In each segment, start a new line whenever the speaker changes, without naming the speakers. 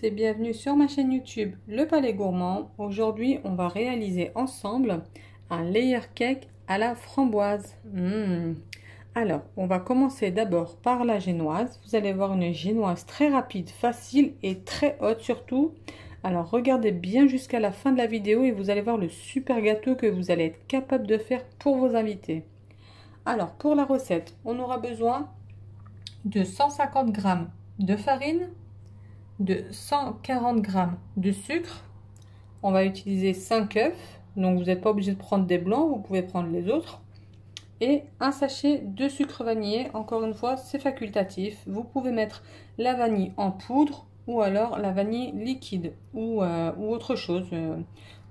et bienvenue sur ma chaîne YouTube Le Palais Gourmand. Aujourd'hui, on va réaliser ensemble un layer cake à la framboise. Alors, on va commencer d'abord par la génoise. Vous allez voir une génoise très rapide, facile et très haute surtout. Alors, regardez bien jusqu'à la fin de la vidéo et vous allez voir le super gâteau que vous allez être capable de faire pour vos invités. Alors, pour la recette, on aura besoin de 150 g de farine, de 140 g de sucre. On va utiliser 5 œufs, donc vous n'êtes pas obligé de prendre des blancs, vous pouvez prendre les autres. Et un sachet de sucre vanillé, encore une fois c'est facultatif. Vous pouvez mettre la vanille en poudre ou alors la vanille liquide ou autre chose,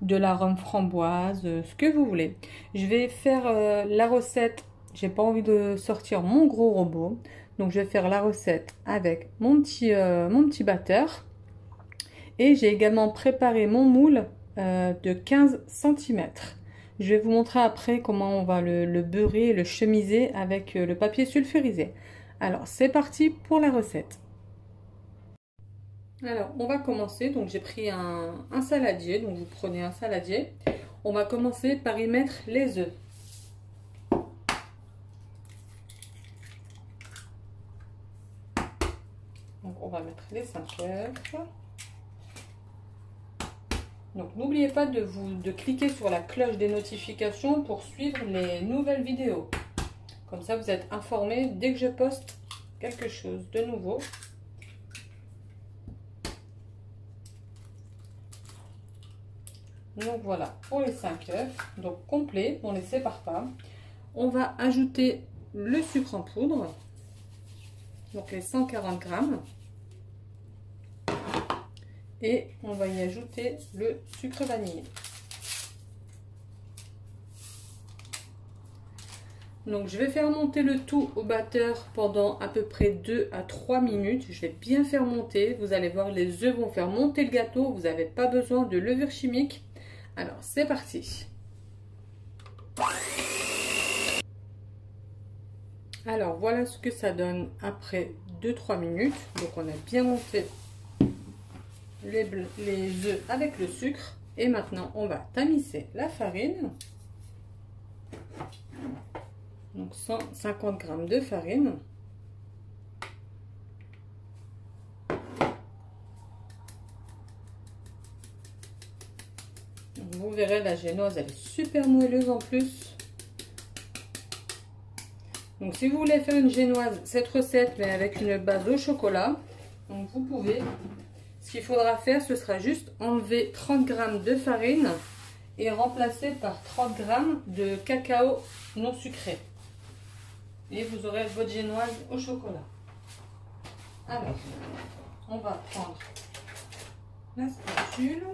de l'arôme framboise, ce que vous voulez. Je vais faire la recette, j'ai pas envie de sortir mon gros robot. Donc je vais faire la recette avec mon petit batteur. Et j'ai également préparé mon moule de 15 cm. Je vais vous montrer après comment on va le beurrer et le chemiser avec le papier sulfurisé. Alors c'est parti pour la recette. Alors on va commencer, donc j'ai pris un saladier, donc vous prenez un saladier. On va commencer par y mettre les œufs. Donc on va mettre les 5 œufs. Donc n'oubliez pas de cliquer sur la cloche des notifications pour suivre les nouvelles vidéos. Comme ça vous êtes informés dès que je poste quelque chose de nouveau. Donc voilà pour les 5 œufs, donc complet, on ne les sépare pas. On va ajouter le sucre en poudre, donc les 140 g. Et on va y ajouter le sucre vanillé. Donc je vais faire monter le tout au batteur pendant à peu près 2 à 3 minutes. Je vais bien faire monter. Vous allez voir, les œufs vont faire monter le gâteau. Vous n'avez pas besoin de levure chimique. Alors c'est parti. Alors voilà ce que ça donne après 2-3 minutes. Donc on a bien monté les œufs avec le sucre. Et maintenant on va tamiser la farine. Donc 150 g de farine. Donc vous verrez, la génoise elle est super moelleuse en plus. Donc si vous voulez faire une génoise, cette recette mais avec une base au chocolat, donc vous pouvez. Ce qu'il faudra faire, ce sera juste enlever 30 g de farine et remplacer par 30 g de cacao non sucré. Et vous aurez votre génoise au chocolat. Alors, on va prendre la spatule.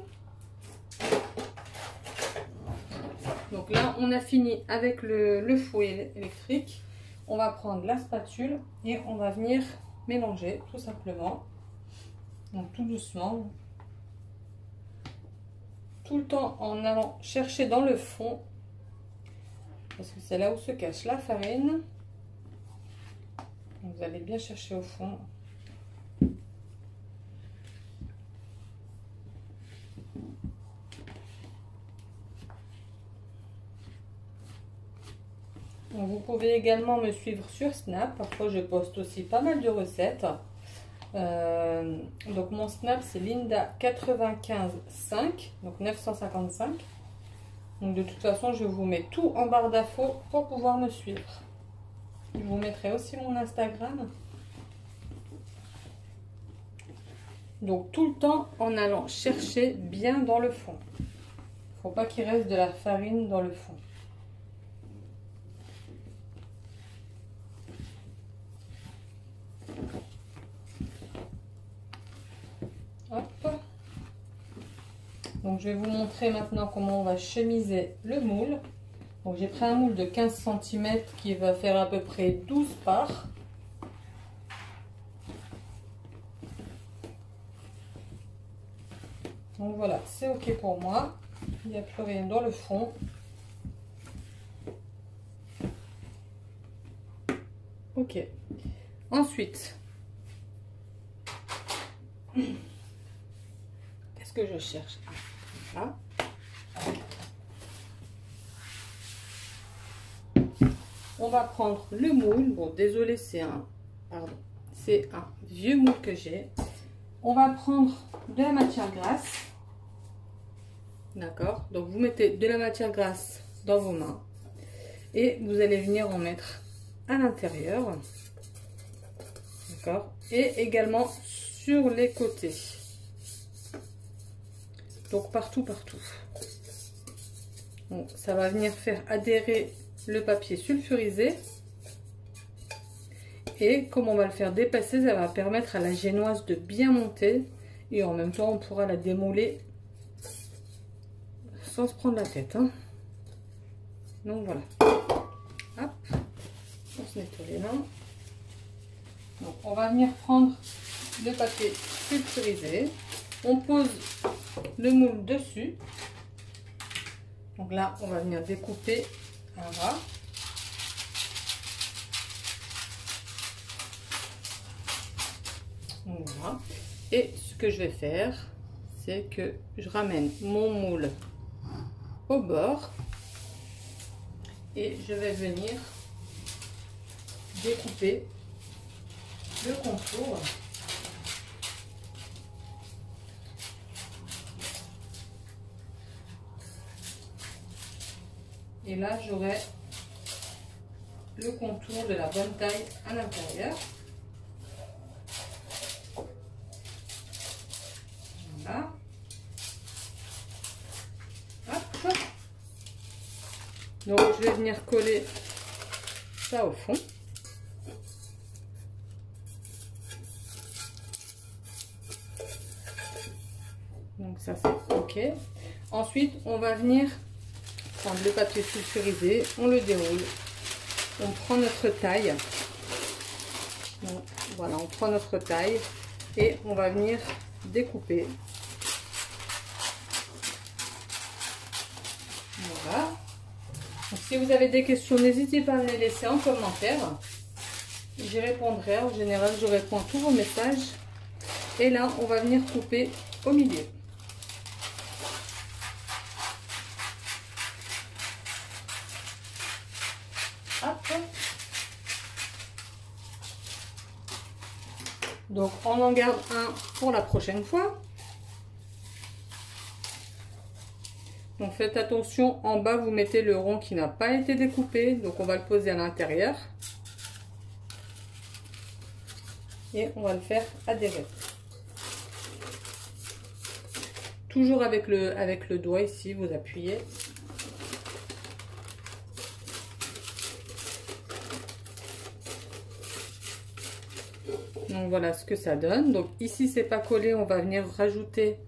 Donc là, on a fini avec le fouet électrique. On va prendre la spatule et on va venir mélanger tout simplement. Donc tout doucement, tout le temps en allant chercher dans le fond, parce que c'est là où se cache la farine. Donc vous allez bien chercher au fond. Donc vous pouvez également me suivre sur Snap, parfois je poste aussi pas mal de recettes. Donc mon Snap c'est Linda955, donc 955. Donc de toute façon je vous mets tout en barre d'infos pour pouvoir me suivre. Je vous mettrai aussi mon Instagram. Donc tout le temps en allant chercher bien dans le fond. Il ne faut pas qu'il reste de la farine dans le fond. Hop. Donc je vais vous montrer maintenant comment on va chemiser le moule. Donc j'ai pris un moule de 15 cm qui va faire à peu près 12 parts. Donc voilà, c'est ok pour moi. Il n'y a plus rien dans le fond. Ok. Ensuite, que je cherche? Voilà. On va prendre le moule. Bon, désolé, c'est un vieux moule que j'ai. On va prendre de la matière grasse. D'accord? Donc, vous mettez de la matière grasse dans vos mains. Et vous allez venir en mettre à l'intérieur. D'accord? Et également sur les côtés. Donc, partout. Bon, ça va venir faire adhérer le papier sulfurisé. Et comme on va le faire dépasser, ça va permettre à la génoise de bien monter. Et en même temps, on pourra la démouler sans se prendre la tête. Hein. Donc voilà. Hop. On se nettoie les mains. Donc, on va venir prendre le papier sulfurisé. On pose le moule dessus. Donc là, on va venir découper un ras. Voilà. Et ce que je vais faire, c'est que je ramène mon moule au bord et je vais venir découper le contour. Et là, j'aurai le contour de la bonne taille à l'intérieur. Voilà. Hop. Donc, je vais venir coller ça au fond. Donc, ça, c'est OK. Ensuite, on va venir prendre le papier sulfurisé, on le déroule, on prend notre taille. Donc, voilà, on prend notre taille et on va venir découper. Voilà. Donc, si vous avez des questions, n'hésitez pas à me les laisser en commentaire. J'y répondrai. En général, je réponds à tous vos messages. Et là, on va venir couper au milieu. Hop. Donc, on en garde un pour la prochaine fois. Donc, faites attention, en bas, vous mettez le rond qui n'a pas été découpé. Donc, on va le poser à l'intérieur. Et on va le faire adhérer. Toujours avec le doigt ici, vous appuyez. Donc voilà ce que ça donne. Donc ici c'est pas collé, on va venir rajouter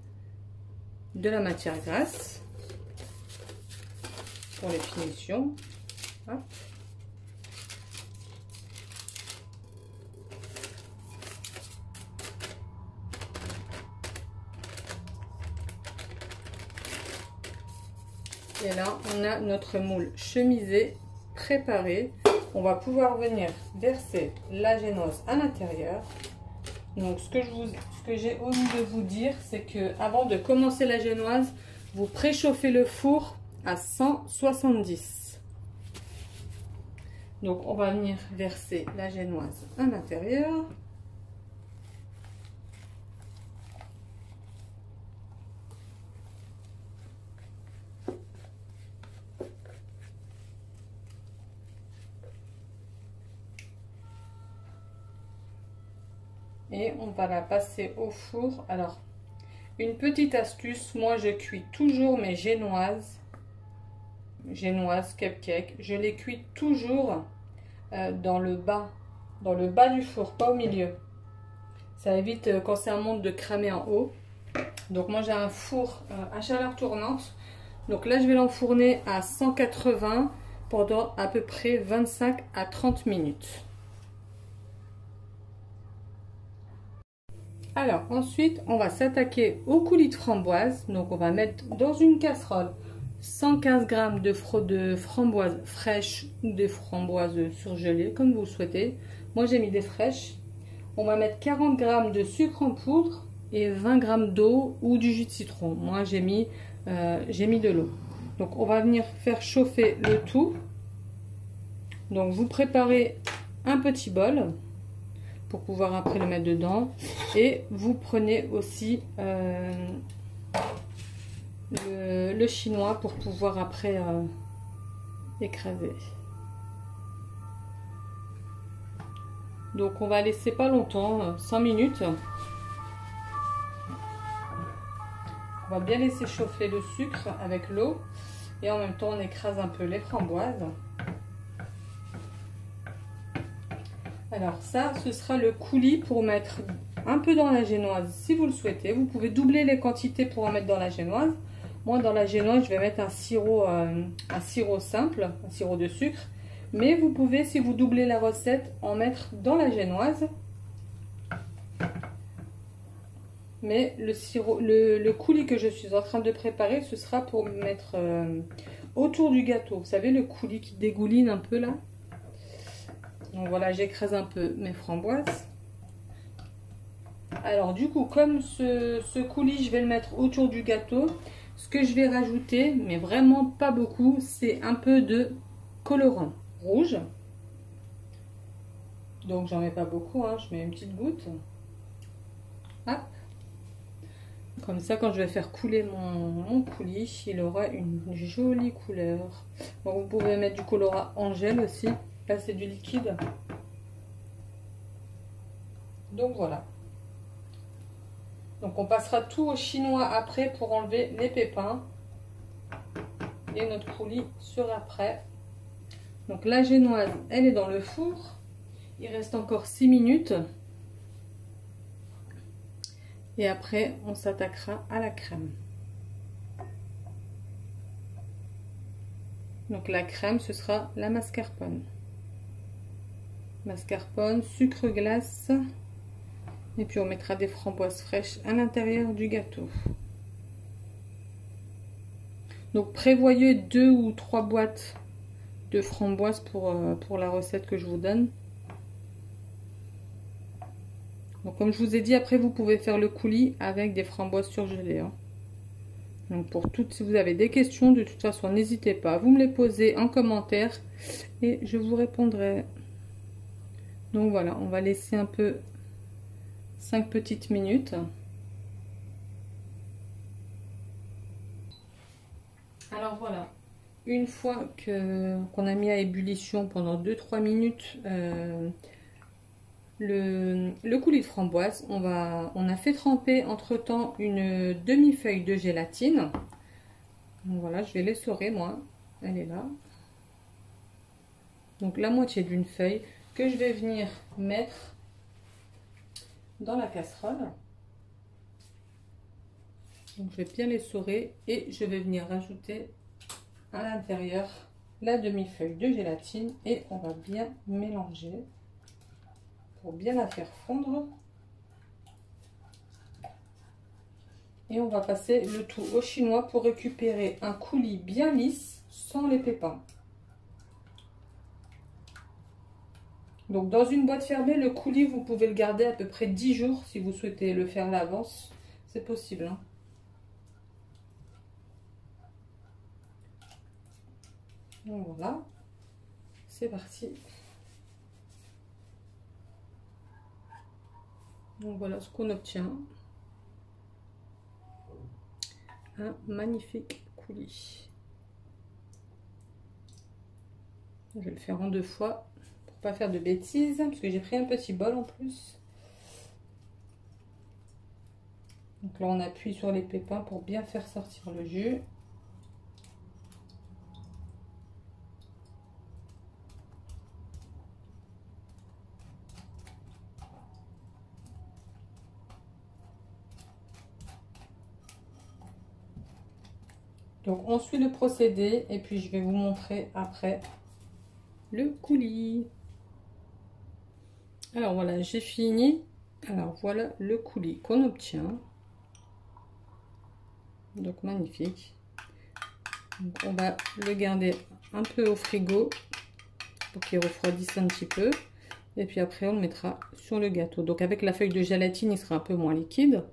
de la matière grasse pour les finitions. Hop. Et là on a notre moule chemisé préparé. On va pouvoir venir verser la génoise à l'intérieur. Donc ce que j'ai omis de vous dire, c'est que avant de commencer la génoise, vous préchauffez le four à 170. Donc on va venir verser la génoise à l'intérieur. Et on va la passer au four. Alors, une petite astuce, moi je cuis toujours mes génoises cupcake, je les cuis toujours dans le bas du four, pas au milieu. Ça évite quand c'est un monde de cramer en haut. Donc moi j'ai un four à chaleur tournante. Donc là je vais l'enfourner à 180 pendant à peu près 25 à 30 minutes. Alors ensuite on va s'attaquer au coulis de framboise. Donc on va mettre dans une casserole 115 g de framboises fraîches ou des framboises surgelées comme vous souhaitez. Moi j'ai mis des fraîches. On va mettre 40 g de sucre en poudre, et 20 g d'eau ou du jus de citron. Moi j'ai mis de l'eau. Donc on va venir faire chauffer le tout. Donc vous préparez un petit bol pour pouvoir après le mettre dedans, et vous prenez aussi le chinois pour pouvoir après écraser. Donc on va laisser pas longtemps, 5 minutes. On va bien laisser chauffer le sucre avec l'eau et en même temps on écrase un peu les framboises. Alors ça, ce sera le coulis pour mettre un peu dans la génoise si vous le souhaitez. Vous pouvez doubler les quantités pour en mettre dans la génoise. Moi dans la génoise je vais mettre un sirop simple, un sirop de sucre. Mais vous pouvez, si vous doublez la recette, en mettre dans la génoise. Mais le coulis que je suis en train de préparer, ce sera pour mettre autour du gâteau. Vous savez, le coulis qui dégouline un peu là. Donc voilà, j'écrase un peu mes framboises. Alors du coup, comme ce coulis, je vais le mettre autour du gâteau. Ce que je vais rajouter, mais vraiment pas beaucoup, c'est un peu de colorant rouge. Donc j'en mets pas beaucoup, hein, je mets une petite goutte. Hop. Comme ça, quand je vais faire couler mon coulis, il aura une jolie couleur. Donc vous pouvez mettre du colorant en gel aussi. Là c'est du liquide. Donc voilà. Donc on passera tout au chinois après pour enlever les pépins. Et notre coulis sera prêt. Donc la génoise, elle est dans le four. Il reste encore 6 minutes. Et après, on s'attaquera à la crème. Donc la crème, ce sera la mascarpone. Mascarpone, sucre glace. Et puis on mettra des framboises fraîches à l'intérieur du gâteau. Donc prévoyez 2 ou 3 boîtes de framboises pour la recette que je vous donne. Donc comme je vous ai dit, après vous pouvez faire le coulis avec des framboises surgelées. Hein. Donc pour toutes, si vous avez des questions, de toute façon n'hésitez pas, vous me les posez en commentaire et je vous répondrai. Donc voilà, on va laisser un peu 5 petites minutes. Alors voilà, une fois qu'on a mis à ébullition pendant 2-3 minutes le coulis de framboise, on a fait tremper entre temps une demi-feuille de gélatine. Donc voilà, je vais l'essorer moi, elle est là. Donc la moitié d'une feuille que je vais venir mettre dans la casserole. Donc je vais bien l'essorer et je vais venir rajouter à l'intérieur la demi-feuille de gélatine et on va bien mélanger pour bien la faire fondre. Et on va passer le tout au chinois pour récupérer un coulis bien lisse sans les pépins. Donc dans une boîte fermée, le coulis vous pouvez le garder à peu près 10 jours si vous souhaitez le faire à l'avance, c'est possible. Hein. Donc voilà, c'est parti. Donc voilà ce qu'on obtient. Un magnifique coulis. Je vais le faire en 2 fois pour pas faire de bêtises parce que j'ai pris un petit bol en plus. Donc là on appuie sur les pépins pour bien faire sortir le jus. Donc on suit le procédé et puis je vais vous montrer après le coulis. Alors voilà, j'ai fini. Alors voilà le coulis qu'on obtient. Donc magnifique. Donc, on va le garder un peu au frigo pour qu'il refroidisse un petit peu. Et puis après on le mettra sur le gâteau. Donc avec la feuille de gélatine, il sera un peu moins liquide.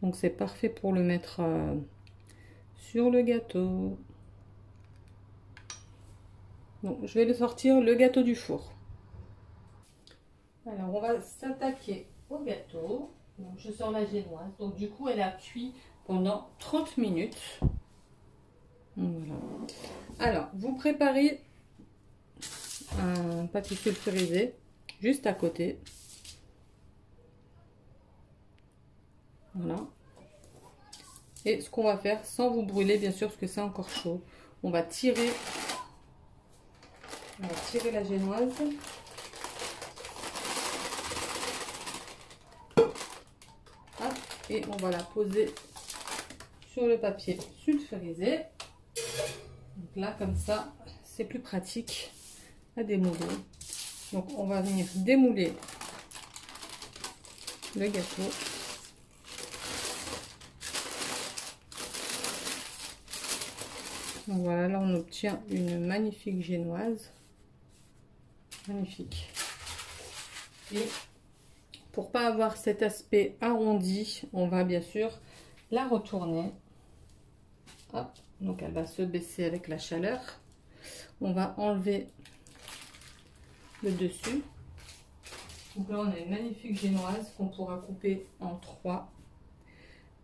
Donc c'est parfait pour le mettre sur le gâteau. Donc je vais le sortir le gâteau du four. Alors on va s'attaquer au gâteau. Donc, je sors la génoise. Donc du coup elle a cuit pendant 30 minutes. Voilà. Alors vous préparez un papier sulfurisé juste à côté. Voilà. Et ce qu'on va faire, sans vous brûler bien sûr parce que c'est encore chaud, on va tirer la génoise. Hop, et on va la poser sur le papier sulfurisé. Donc là comme ça c'est plus pratique à démouler. Donc on va venir démouler le gâteau. Donc voilà, là on obtient une magnifique génoise. Magnifique. Et pour pas avoir cet aspect arrondi, on va bien sûr la retourner. Hop, donc elle va se baisser avec la chaleur. On va enlever le dessus. Donc là on a une magnifique génoise qu'on pourra couper en 3.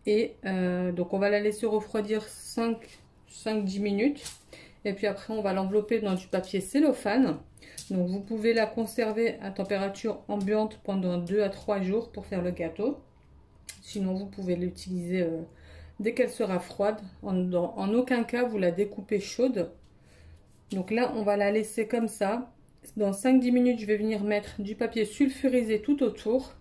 Et donc on va la laisser refroidir 5-10 minutes. Et puis après on va l'envelopper dans du papier cellophane. Donc vous pouvez la conserver à température ambiante pendant 2 à 3 jours pour faire le gâteau. Sinon vous pouvez l'utiliser dès qu'elle sera froide. En aucun cas vous la découpez chaude. Donc là on va la laisser comme ça. Dans 5-10 minutes je vais venir mettre du papier sulfurisé tout autour.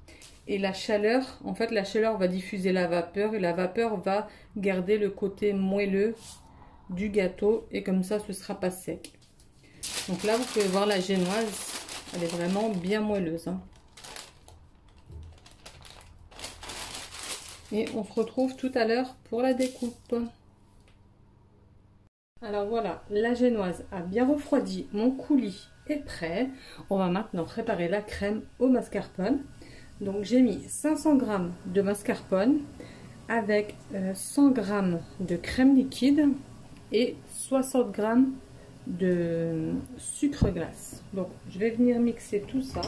Et la chaleur, en fait la chaleur va diffuser la vapeur. Et la vapeur va garder le côté moelleux du gâteau. Et comme ça ce sera pas sec. Donc là vous pouvez voir la génoise, elle est vraiment bien moelleuse. Hein. Et on se retrouve tout à l'heure pour la découpe. Alors voilà, la génoise a bien refroidi, mon coulis est prêt. On va maintenant préparer la crème au mascarpone. Donc j'ai mis 500 g de mascarpone avec 100 g de crème liquide et 60 g de sucre glace. Donc je vais venir mixer tout ça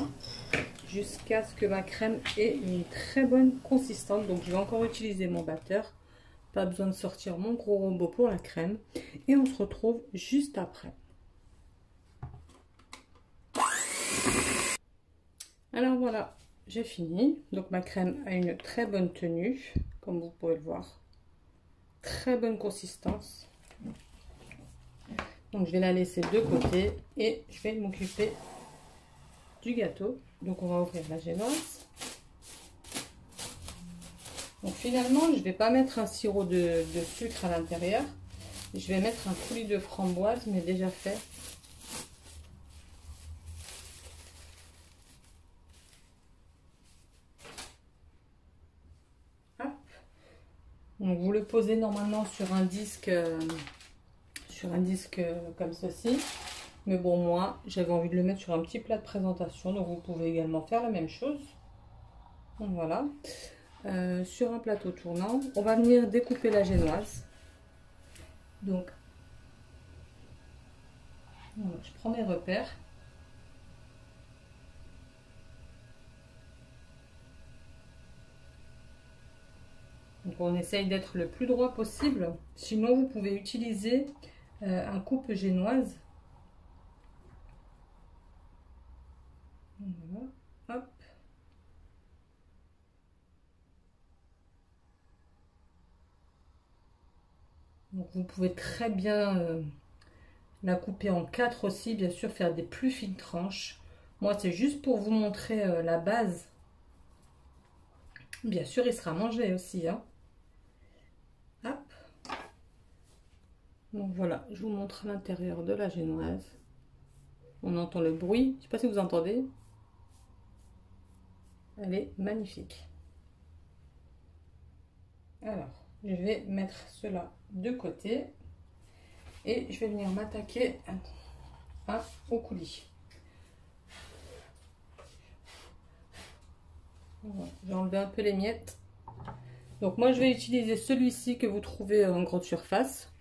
jusqu'à ce que ma crème ait une très bonne consistance. Donc je vais encore utiliser mon batteur, pas besoin de sortir mon gros robot pour la crème, et on se retrouve juste après. Alors voilà, j'ai fini. Donc ma crème a une très bonne tenue, comme vous pouvez le voir, très bonne consistance. Donc je vais la laisser de côté et je vais m'occuper du gâteau. Donc on va ouvrir la génoise. Donc finalement je ne vais pas mettre un sirop de sucre à l'intérieur. Je vais mettre un coulis de framboise mais déjà fait. Hop. Donc vous le posez normalement sur un disque. Comme ceci, mais bon moi j'avais envie de le mettre sur un petit plat de présentation, donc vous pouvez également faire la même chose. Donc voilà, sur un plateau tournant on va venir découper la génoise. Donc voilà, je prends mes repères, donc on essaye d'être le plus droit possible, sinon vous pouvez utiliser un coupe génoise. Voilà. Hop. Donc vous pouvez très bien la couper en 4 aussi, bien sûr faire des plus fines tranches. Moi c'est juste pour vous montrer la base. Bien sûr il sera mangé aussi. Hein. Hop. Donc voilà, je vous montre l'intérieur de la génoise. On entend le bruit, je ne sais pas si vous entendez. Elle est magnifique. Alors, je vais mettre cela de côté et je vais venir m'attaquer au coulis. Voilà, j'ai enlevé un peu les miettes Donc moi je vais utiliser celui-ci que vous trouvez en grande surface.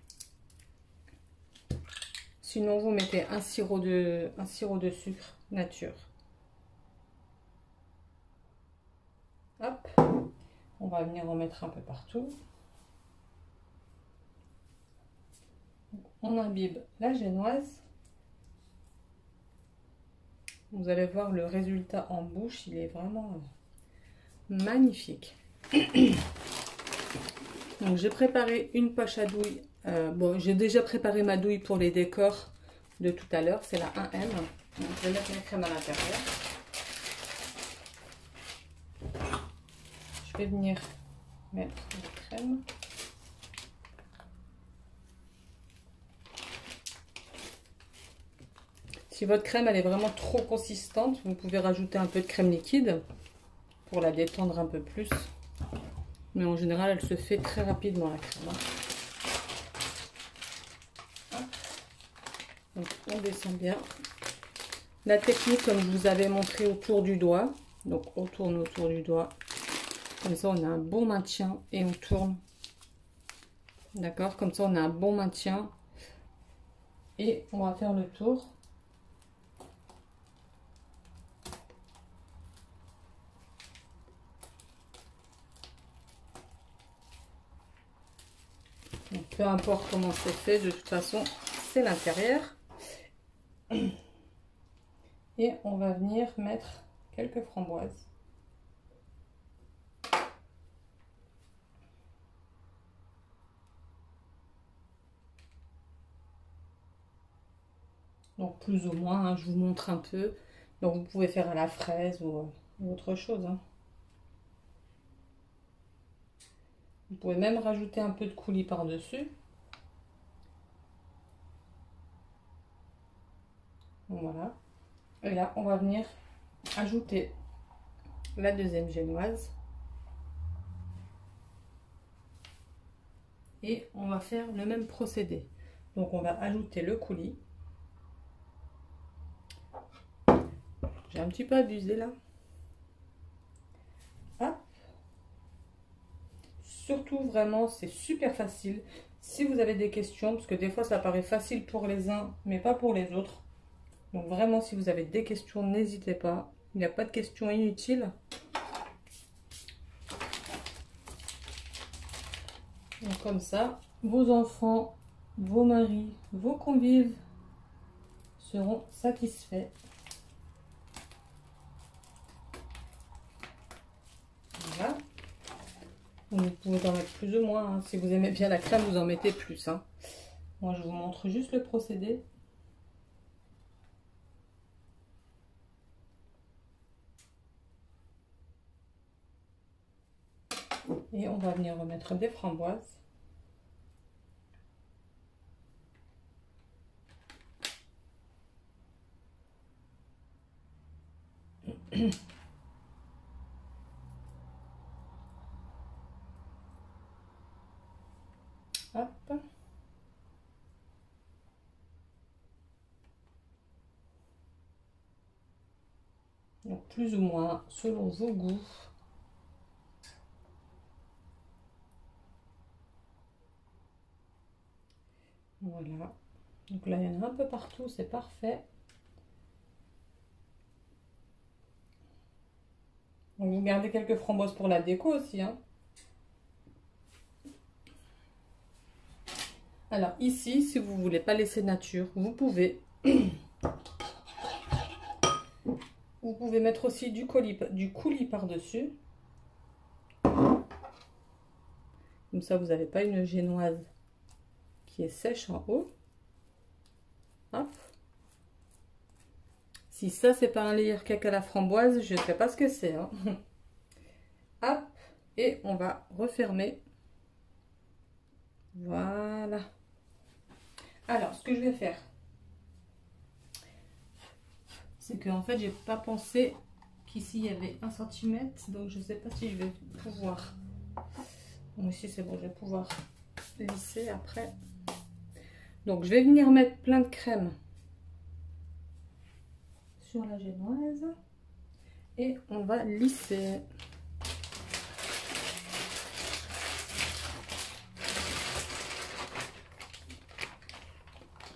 Sinon vous mettez un sirop de sucre nature. Hop, on va venir en mettre un peu partout. On imbibe la génoise. Vous allez voir le résultat en bouche, il est vraiment magnifique. Donc j'ai préparé une poche à douille. Bon, j'ai déjà préparé ma douille pour les décors de tout à l'heure, c'est la 1M. Donc, je vais mettre la crème à l'intérieur. Je vais venir mettre la crème. Si votre crème elle est vraiment trop consistante, vous pouvez rajouter un peu de crème liquide pour la détendre un peu plus. Mais en général, elle se fait très rapidement la crème. Donc on descend bien. La technique, comme je vous avais montré autour du doigt. Donc on tourne autour du doigt. Comme ça, on a un bon maintien et on tourne. D'accord? Comme ça, on a un bon maintien. Et on va faire le tour. Donc, peu importe comment c'est fait, de toute façon, c'est l'intérieur. Et on va venir mettre quelques framboises. Donc plus ou moins, hein, je vous montre un peu. Donc vous pouvez faire à la fraise ou autre chose. Hein. Vous pouvez même rajouter un peu de coulis par-dessus. Voilà. Et là, on va venir ajouter la deuxième génoise. Et on va faire le même procédé. Donc on va ajouter le coulis. J'ai un petit peu abusé là. Hop. Surtout vraiment, c'est super facile. Si vous avez des questions, parce que des fois ça paraît facile pour les uns, mais pas pour les autres. Donc vraiment, si vous avez des questions, n'hésitez pas. Il n'y a pas de questions inutiles. Donc comme ça, vos enfants, vos maris, vos convives seront satisfaits. Voilà. Vous pouvez en mettre plus ou moins. Hein. Si vous aimez bien la crème, vous en mettez plus. Hein. Moi, je vous montre juste le procédé. Et on va venir remettre des framboises. Hop. Donc plus ou moins selon vos goûts. Voilà. Donc là, il y en a un peu partout, c'est parfait. Donc vous gardez quelques framboises pour la déco aussi. Hein. Alors ici, si vous ne voulez pas laisser nature, vous pouvez. Vous pouvez mettre aussi du coulis par-dessus. Comme ça, vous n'avez pas une génoise qui est sèche en haut. Hop. Si ça, c'est pas un layer cake à la framboise, je ne sais pas ce que c'est. Hein. Hop. Et on va refermer. Voilà. Alors, ce que je vais faire, c'est qu'en fait, j'ai pas pensé qu'ici, il y avait 1 cm. Donc, je ne sais pas si je vais pouvoir... Bon, ici, c'est bon, je vais pouvoir lisser après. Donc, je vais venir mettre plein de crème sur la génoise. Et on va lisser.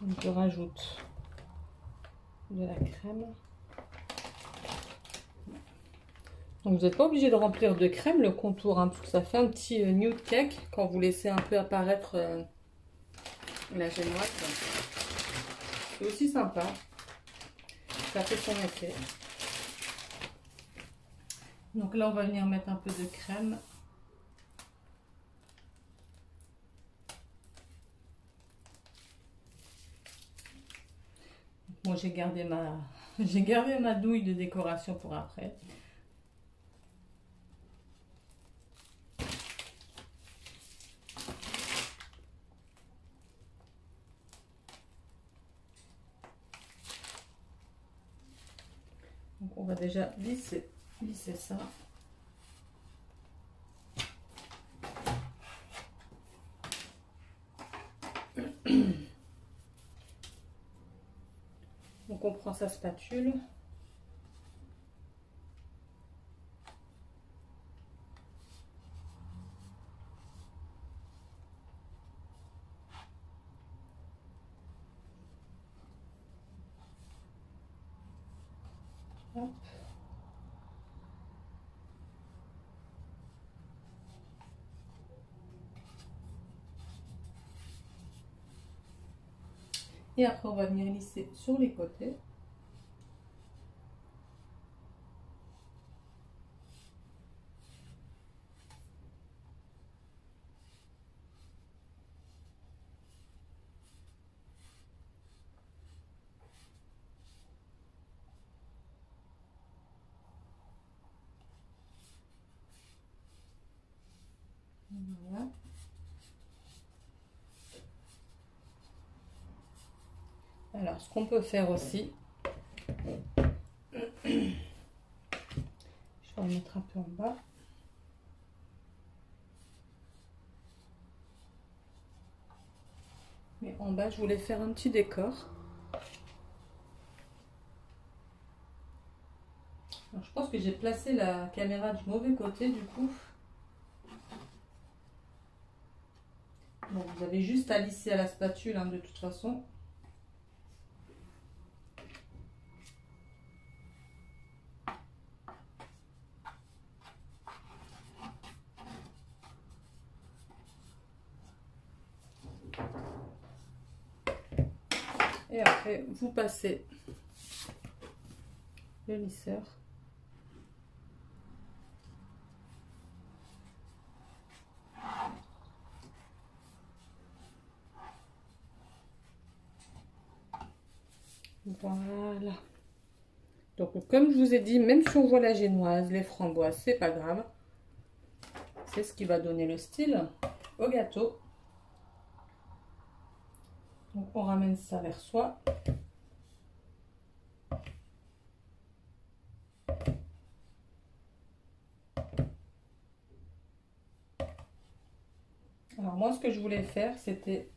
Donc, je rajoute de la crème. Donc vous n'êtes pas obligé de remplir de crème le contour, hein, parce que ça fait un petit nude cake quand vous laissez un peu apparaître la génoise. C'est aussi sympa, ça fait son effet. Donc là on va venir mettre un peu de crème. Moi j'ai gardé ma douille de décoration pour après. Donc on va déjà lisser ça. Donc on prend sa spatule. Hop. Et après, on va venir lisser sur les côtés. Voilà. Alors, ce qu'on peut faire aussi, je vais en mettre un peu en bas. Mais en bas, je voulais faire un petit décor. Alors, je pense que j'ai placé la caméra du mauvais côté, du coup. Donc, vous avez juste à lisser à la spatule, hein, de toute façon. Et après, vous passez le lisseur. Voilà. Donc, comme je vous ai dit, même si on voit la génoise, les framboises, c'est pas grave. C'est ce qui va donner le style au gâteau. Donc, on ramène ça vers soi. Alors, moi, ce que je voulais faire, c'était...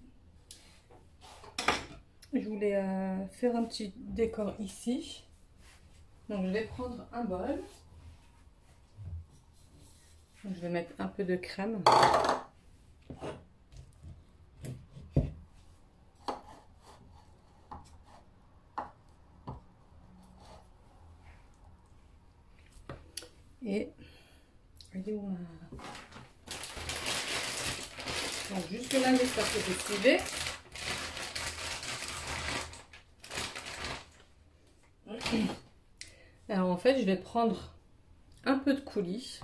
Je voulais faire un petit décor ici. Donc, je vais prendre un bol. Donc, je vais mettre un peu de crème. Et elle est où ma... Donc jusque là, j'espère que vous suivez. Alors en fait, je vais prendre un peu de coulis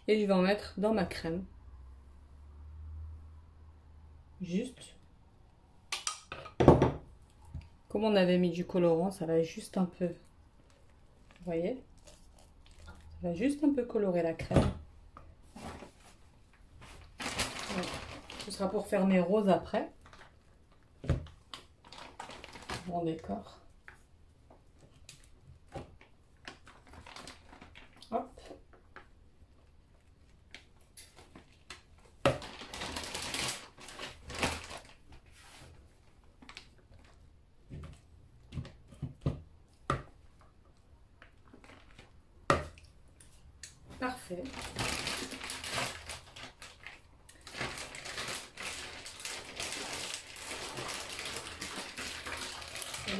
et je vais en mettre dans ma crème. Juste. Comme on avait mis du colorant, ça va juste un peu... Vous voyez? Ça va juste un peu colorer la crème. Donc, ce sera pour faire mes roses après. Bon décor. Hop. Parfait.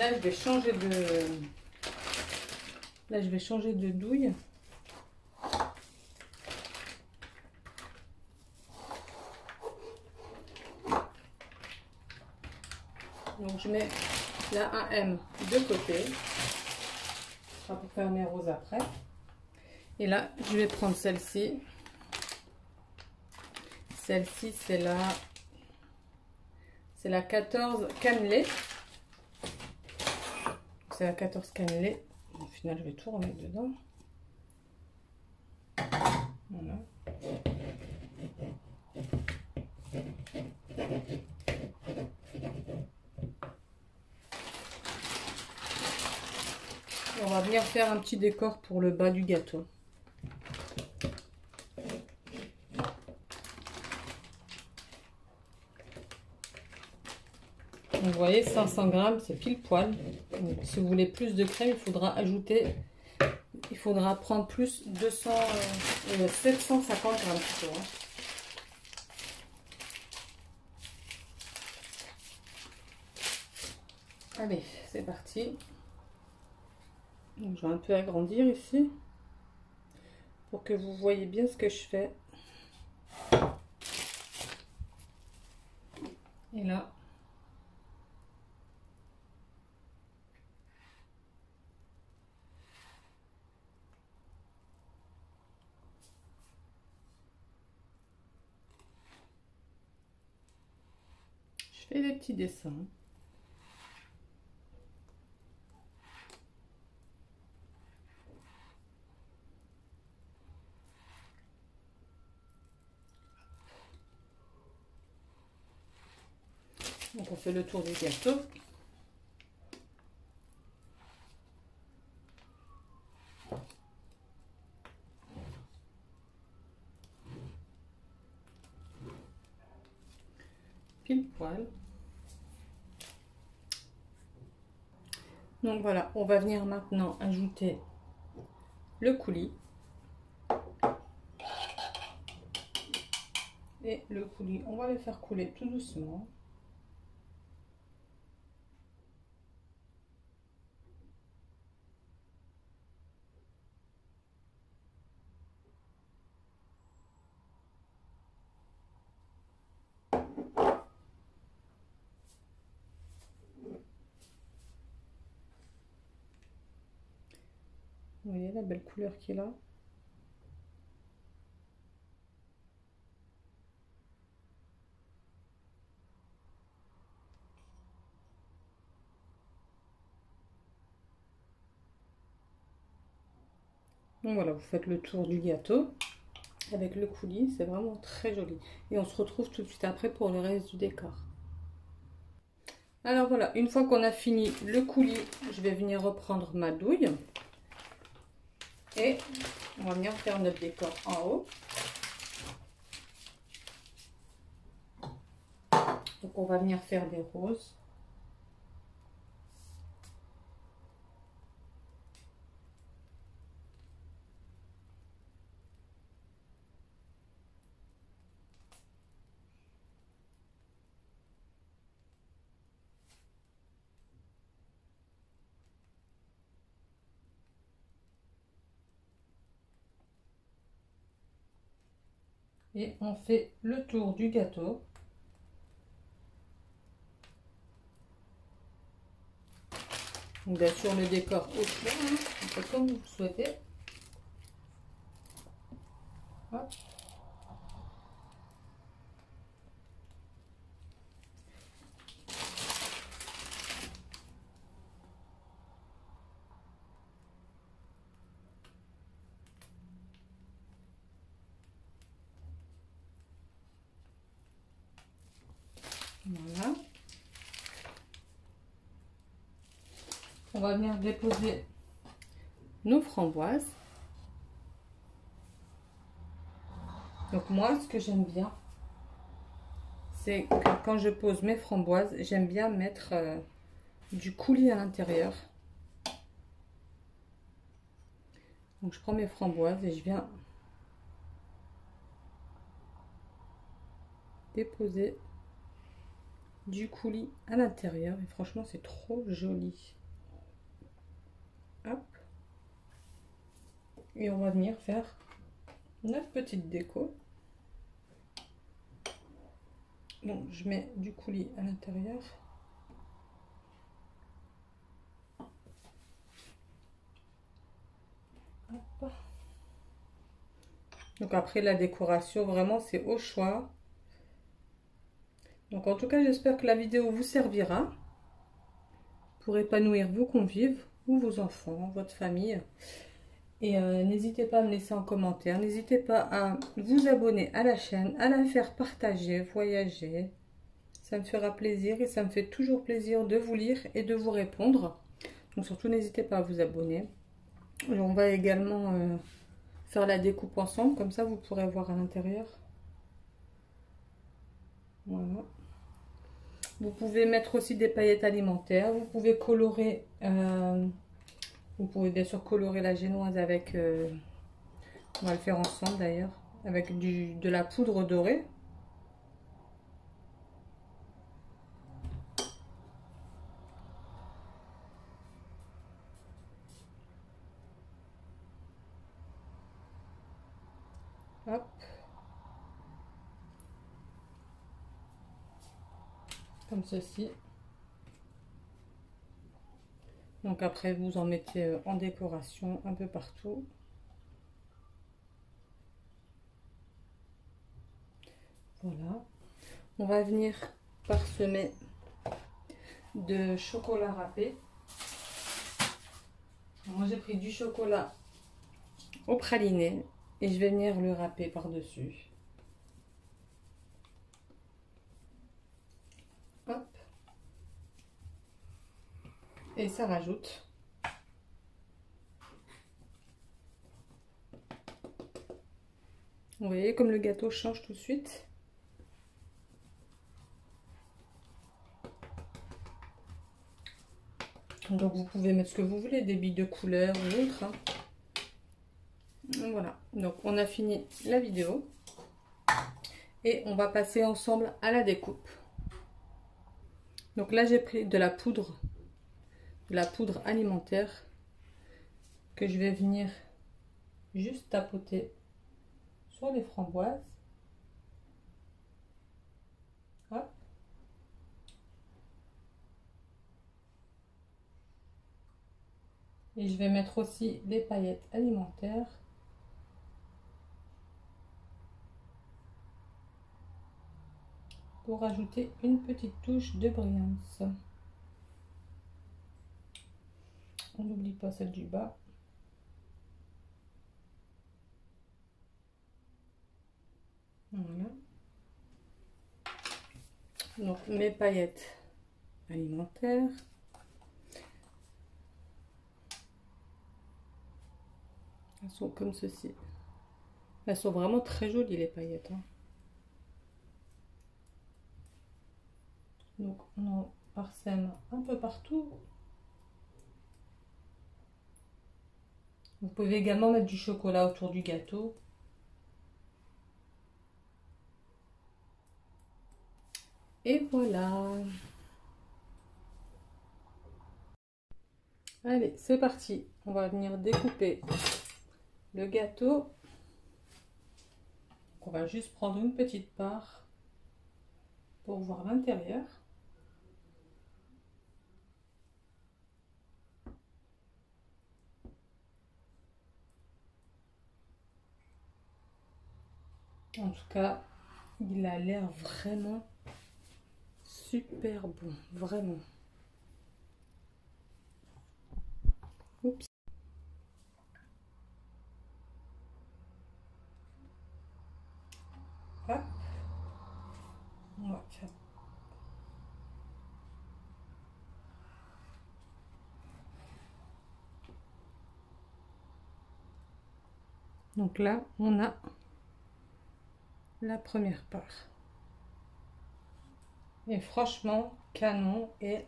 là, je vais changer de... Là, je vais changer de douille. Donc, je mets là un M de côté. Ce sera pour faire mes roses après. Et là, je vais prendre celle-ci. Celle-ci, c'est la 14 cannelée. C'est la 14 cannelée. Au final, je vais tout remettre dedans. Voilà. On va venir faire un petit décor pour le bas du gâteau. Donc, vous voyez, 500 grammes, c'est pile poil. Donc, si vous voulez plus de crème, il faudra prendre plus 750 grammes plutôt, hein. Allez, c'est parti. Donc, je vais un peu agrandir ici pour que vous voyez bien ce que je fais. Et là, je fais des petits dessins. Donc on fait le tour du gâteau. Pile poil. Donc voilà, on va venir maintenant ajouter le coulis. Et le coulis, on va le faire couler tout doucement. Vous voyez la belle couleur qu'il a. Donc voilà, vous faites le tour du gâteau avec le coulis, c'est vraiment très joli. Et on se retrouve tout de suite après pour le reste du décor. Alors voilà, une fois qu'on a fini le coulis, je vais venir reprendre ma douille. Et on va venir faire notre décor en haut. Donc on va venir faire des roses. Et on fait le tour du gâteau. Donc bien sûr le décor au clair, hein, un peu comme vous le souhaitez. Hop. Voilà. On va venir déposer nos framboises. Donc moi, ce que j'aime bien, c'est que quand je pose mes framboises, j'aime bien mettre du coulis à l'intérieur. Donc je prends mes framboises et je viens déposer du coulis à l'intérieur. Et franchement, c'est trop joli. Hop. Et on va venir faire notre petite déco. Bon, je mets du coulis à l'intérieur. Donc après la décoration, vraiment c'est au choix. Donc en tout cas, j'espère que la vidéo vous servira pour épanouir vos convives ou vos enfants, votre famille. Et n'hésitez pas à me laisser en commentaire. N'hésitez pas à vous abonner à la chaîne, à la faire partager, voyager. Ça me fera plaisir et ça me fait toujours plaisir de vous lire et de vous répondre. Donc surtout, n'hésitez pas à vous abonner. On va également faire la découpe ensemble, comme ça vous pourrez voir à l'intérieur. Voilà. Vous pouvez mettre aussi des paillettes alimentaires. Vous pouvez colorer, vous pouvez bien sûr colorer la génoise avec, on va le faire ensemble d'ailleurs, avec de la poudre dorée. Hop. Comme ceci. Donc après vous en mettez en décoration un peu partout. Voilà. On va venir parsemer de chocolat râpé. Moi j'ai pris du chocolat au praliné et je vais venir le râper par-dessus. Hop. Et ça rajoute. Vous voyez comme le gâteau change tout de suite. Donc vous pouvez mettre ce que vous voulez, des billes de couleur ou autre. Hein. Voilà, donc on a fini la vidéo. Et on va passer ensemble à la découpe. Donc là j'ai pris de la poudre alimentaire que je vais venir juste tapoter sur les framboises. Hop. Et je vais mettre aussi les paillettes alimentaires. Pour ajouter une petite touche de brillance. On n'oublie pas celle du bas. Voilà. Donc mes paillettes alimentaires. Elles sont comme ceci. Elles sont vraiment très jolies les paillettes. Hein. Donc on en parsème un peu partout. Vous pouvez également mettre du chocolat autour du gâteau. Et voilà. Allez, c'est parti. On va venir découper le gâteau. On va juste prendre une petite part pour voir l'intérieur. En tout cas, il a l'air vraiment super bon, vraiment. Oups. Hop. On va faire. Donc là, on a la première part. Et franchement, canon. Et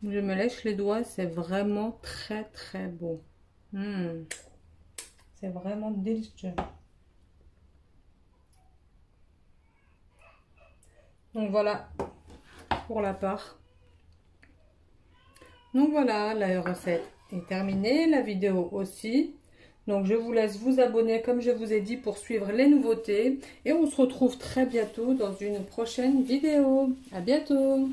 je me lèche les doigts, c'est vraiment très très beau. C'est vraiment délicieux. Donc voilà, pour la part. Donc voilà, la recette est terminée, la vidéo aussi. Donc je vous laisse vous abonner comme je vous ai dit pour suivre les nouveautés. Et on se retrouve très bientôt dans une prochaine vidéo. À bientôt!